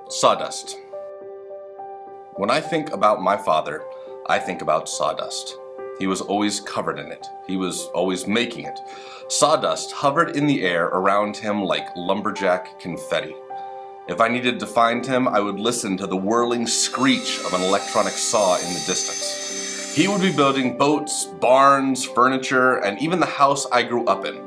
Sawdust. When I think about my father, I think about sawdust. He was always covered in it. He was always making it. Sawdust hovered in the air around him like lumberjack confetti. If I needed to find him, I would listen to the whirling screech of an electronic saw in the distance. He would be building boats, barns, furniture, and even the house I grew up in,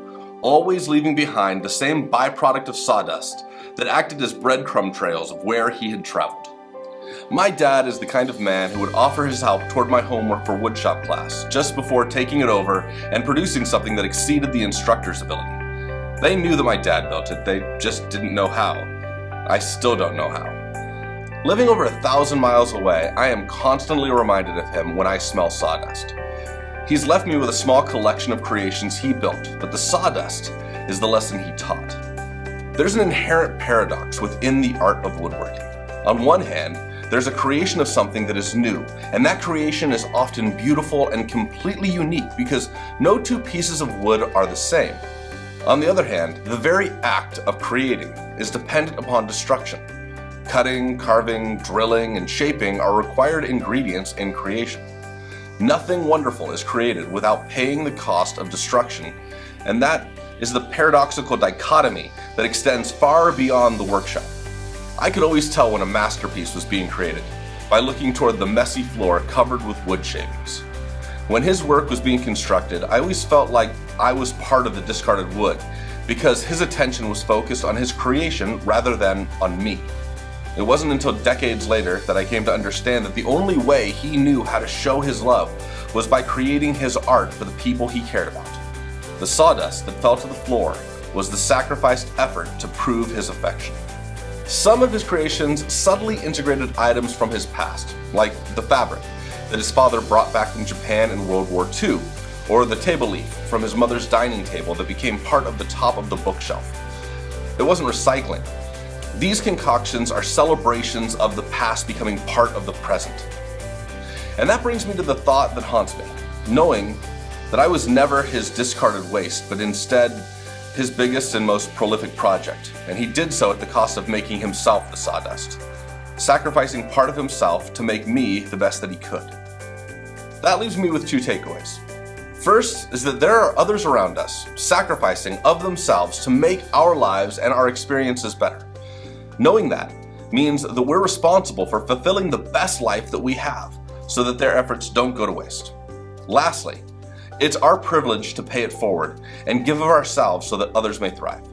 always leaving behind the same byproduct of sawdust that acted as breadcrumb trails of where he had traveled. My dad is the kind of man who would offer his help toward my homework for woodshop class just before taking it over and producing something that exceeded the instructor's ability. They knew that my dad built it, they just didn't know how. I still don't know how. Living over 1,000 miles away, I am constantly reminded of him when I smell sawdust. He's left me with a small collection of creations he built, but the sawdust is the lesson he taught. There's an inherent paradox within the art of woodworking. On one hand, there's a creation of something that is new, and that creation is often beautiful and completely unique because no two pieces of wood are the same. On the other hand, the very act of creating is dependent upon destruction. Cutting, carving, drilling, and shaping are required ingredients in creation. Nothing wonderful is created without paying the cost of destruction, and that is the paradoxical dichotomy that extends far beyond the workshop. I could always tell when a masterpiece was being created by looking toward the messy floor covered with wood shavings. When his work was being constructed, I always felt like I was part of the discarded wood because his attention was focused on his creation rather than on me. It wasn't until decades later that I came to understand that the only way he knew how to show his love was by creating his art for the people he cared about. The sawdust that fell to the floor was the sacrificed effort to prove his affection. Some of his creations subtly integrated items from his past, like the fabric that his father brought back from Japan in World War II, or the table leaf from his mother's dining table that became part of the top of the bookshelf. It wasn't recycling. These concoctions are celebrations of the past becoming part of the present. And that brings me to the thought that haunts me, knowing that I was never his discarded waste, but instead his biggest and most prolific project, and he did so at the cost of making himself the sawdust, sacrificing part of himself to make me the best that he could. That leaves me with two takeaways. First is that there are others around us, sacrificing of themselves to make our lives and our experiences better. Knowing that means that we're responsible for fulfilling the best life that we have, so that their efforts don't go to waste. Lastly, it's our privilege to pay it forward and give of ourselves so that others may thrive.